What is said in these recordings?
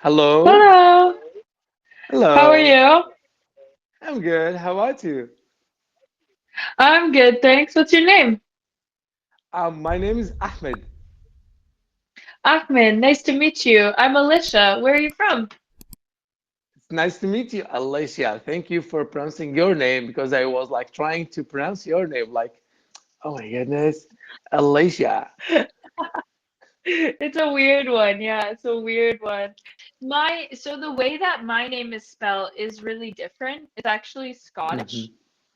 Hello. Hello. How are Hello. you? I'm good. How about you? I'm good, thanks. What's your name? My name is Ahmed. Ahmed. Nice to meet you. I'm Alicia. Where are you from? It's nice to meet you, Alicia. Thank you for pronouncing your name because I was like trying to pronounce your name like, oh my goodness, Alicia. It's a weird one. Yeah, it's a weird one. So the way that my name is spelled is really different. It's actually Hmm. Scottish,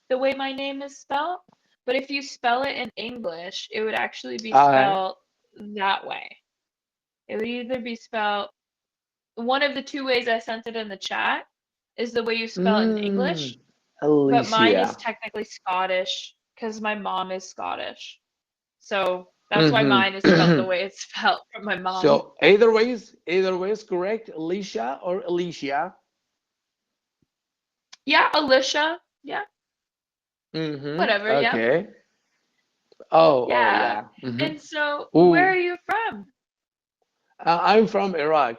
the way my name is spelled. But if you spell it in English, it would actually be I spelled that way. It would either be spelled one of the two ways I sent it in the chat is the way you spell it in mm, English, but mine is Alicia. technically Scottish because my mom is Scottish. So that's why Hmm. mine is spelled the way it's spelled from my mom. So either way is correct, Alicia or Alicia. Yeah, Alicia. Yeah, whatever. Yeah. Okay. Oh Yeah. yeah. And so where are Ooh, you from? I'm from Iraq.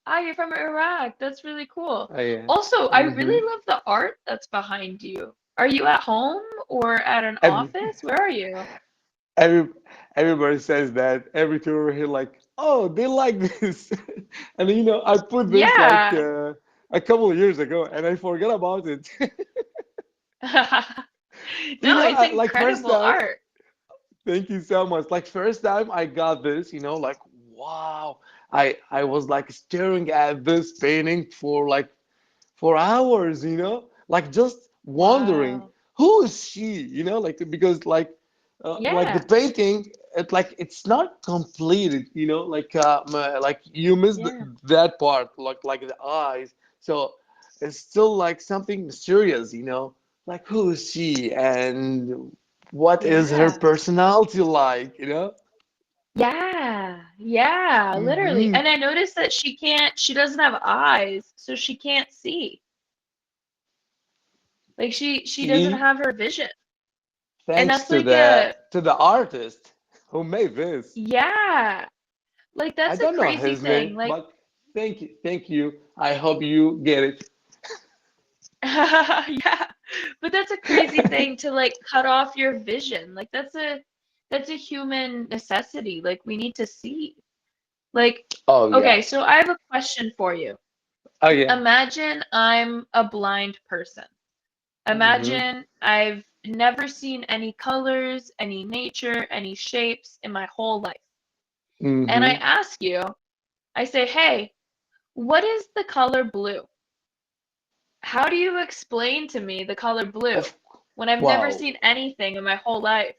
Ah, you're from Iraq. That's really cool. Oh, yeah. Also, I Hmm. really love the art that's behind you. Are you at home or at an Every, office? Where are you? every everybody says that every tour here, like, oh, they like this, and I put this like Yeah. a couple of years ago, and I forgot about it. No, it's Like first incredible time, art. thank you so much. Like first time I got this, like wow, I was like staring at this painting for like for hours, like just wondering Wow. who is she, like because like the Yeah. painting, it's not completed, like you missed Yeah. that part, like the eyes. So it's still like something mysterious, like who is she and what is her Yeah. personality like. Yeah. Yeah, literally. Hmm. And I noticed that she doesn't have eyes, so she can't see. Like she doesn't See, have her vision. And thanks that's like a to the artist who made this. yeah. Like I that's a don't know crazy his name, thing. Like but thank you, thank you. I hope you get yeah. But that's a crazy thing to like cut off your vision. Like that's a human necessity. Like we need to see. Like, Oh okay, yeah. so I have a question for you. Oh yeah. Imagine I'm a blind person. Mm-hmm. Imagine I've never seen any colors, any nature, any shapes in my whole life. And I Mm-hmm. ask you, I say, hey, what is the color blue? How do you explain to me the color blue Of when I've never wow. seen anything in my whole life?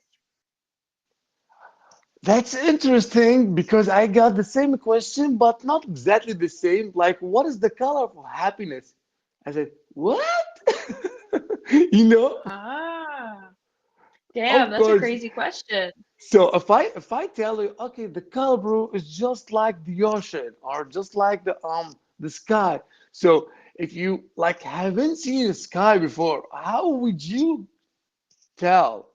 That's interesting because I got the same question, but not exactly the same. Like, what is the color of happiness? I said, what? You know? Ah, damn, Of that's a course. crazy question. So if I tell you, okay, the color blue is just like the ocean or just like the sky. So if you like haven't seen the sky before, how would you tell?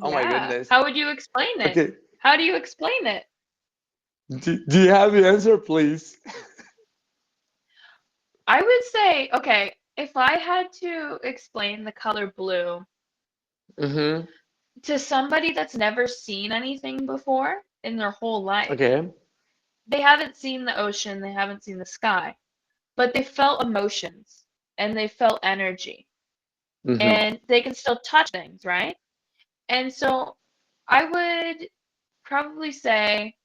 Oh my Yeah. goodness. How would you explain it? Okay. How do you explain it? Do you have the answer, please? I would say, okay, if I had to explain the color blue Mm-hmm. to somebody that's never seen anything before in their whole life, Okay. they haven't seen the ocean, they haven't seen the sky, but they felt emotions and they felt energy Mm-hmm. and they can still touch things, right? And so I would probably say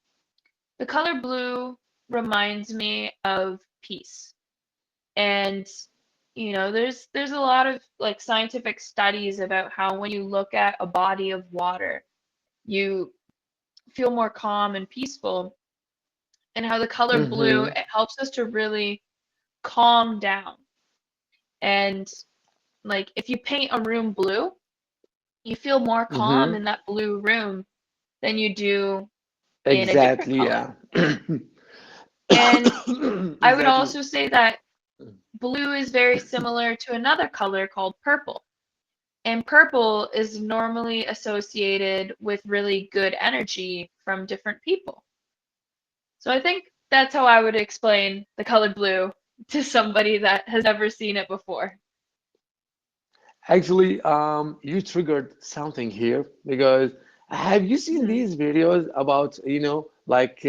the color blue reminds me of peace. And there's a lot of like scientific studies about how when you look at a body of water, you feel more calm and peaceful, and how the color blue Mm-hmm. it helps us to really calm down. And like if you paint a room blue, you feel more calm Mm-hmm. in that blue room than you do in a different Exactly, color. yeah. And I would Exactly. also say that blue is very similar to another color called purple. And purple is normally associated with really good energy from different people. So I think that's how I would explain the color blue to somebody that has never seen it before. Actually, you triggered something here because have you seen Mhm. these videos about, like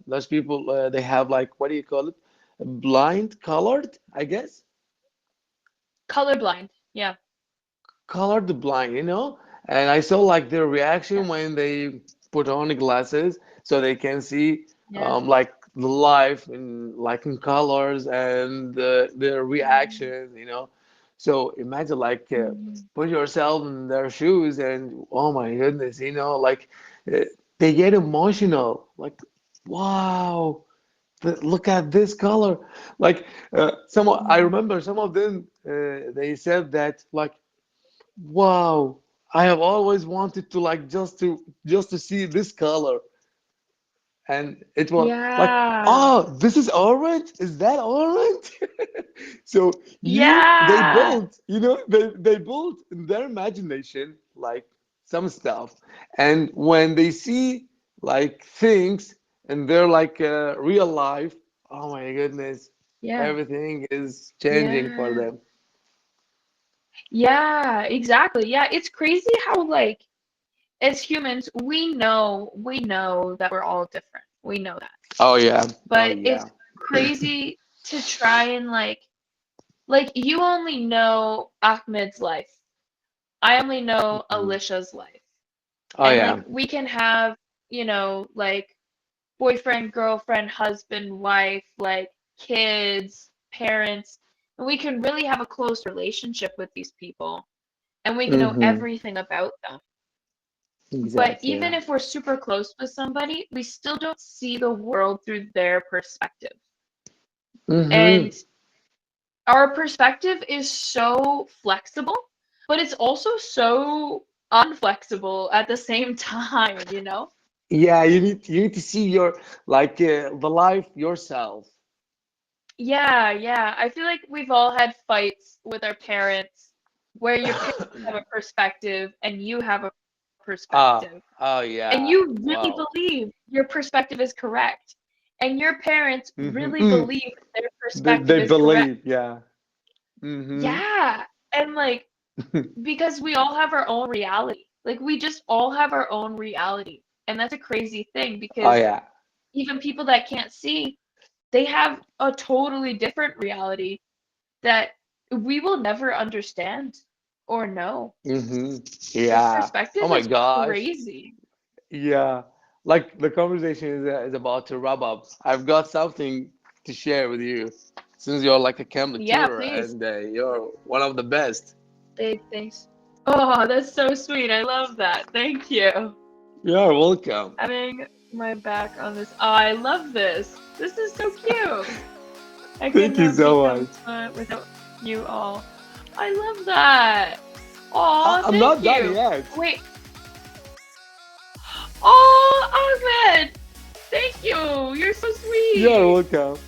those people, they have like, what do you call it? Blind colored, I guess. Colorblind. Yeah. Colored blind, and I saw like their Yeah. reaction when they put on the glasses so they can see Yeah. like the life in like in colors and their Mhm. reactions, so imagine like Mhm. put yourself in their shoes and oh my goodness, like uh, they get emotional like wow, look at this color, like I Mhm. remember some of them they said that like wow, I have always wanted to like just to see this color. And it was like, Yeah. oh, this is orange? Is that orange? So they Yeah. built, they built in their imagination like some stuff. And when they see like things and they're like real life, oh my goodness, Yeah. everything is changing for Yeah. them. Yeah, exactly. Yeah, it's crazy how like as humans we know that we're all different. We know that. Oh yeah. Oh But it's yeah. crazy to try and like you only know Ahmed's life. I only know Mhm. Alicia's life. Oh And like yeah. we can have, like boyfriend, girlfriend, husband, wife, like kids, parents, and we can really have a close relationship with these people and we can know Hmm. everything about them. But Exactly. even Yeah. if we're super close with somebody, we still don't see the world through their perspective. Hmm. And our perspective is so flexible, but it's also so unflexible at the same time? Yeah, you need to see your like the life yourself. Yeah. I feel like we've all had fights with our parents where your parents have a perspective and you have a perspective. Oh And yeah. you really Wow. believe your perspective is correct. And your parents really Mm. believe their They perspective is correct. believe, yeah. Hmm. Yeah. And like, because we all have our own reality. Like, we just all have our own reality. And that's a crazy thing Oh because yeah. even people that can't see, they have a totally different reality that we will never understand or know. Hmm. Their Yeah. Oh perspective my is gosh. crazy. Yeah. Like the conversation is about to wrap up. I've got something to share with you since you're like a Cambly Yeah, tutor please. and you're one of the best. Big thanks. Oh, that's so sweet. I love that. Thank you. You're welcome. Having my back on this. Oh, I love this. This is so cute. I could Thank you not so become much. smart without you all. I love that. Oh, I'm thank not done you. yet. Wait. Oh, Ahmed. Thank you. You're so You're sweet. welcome.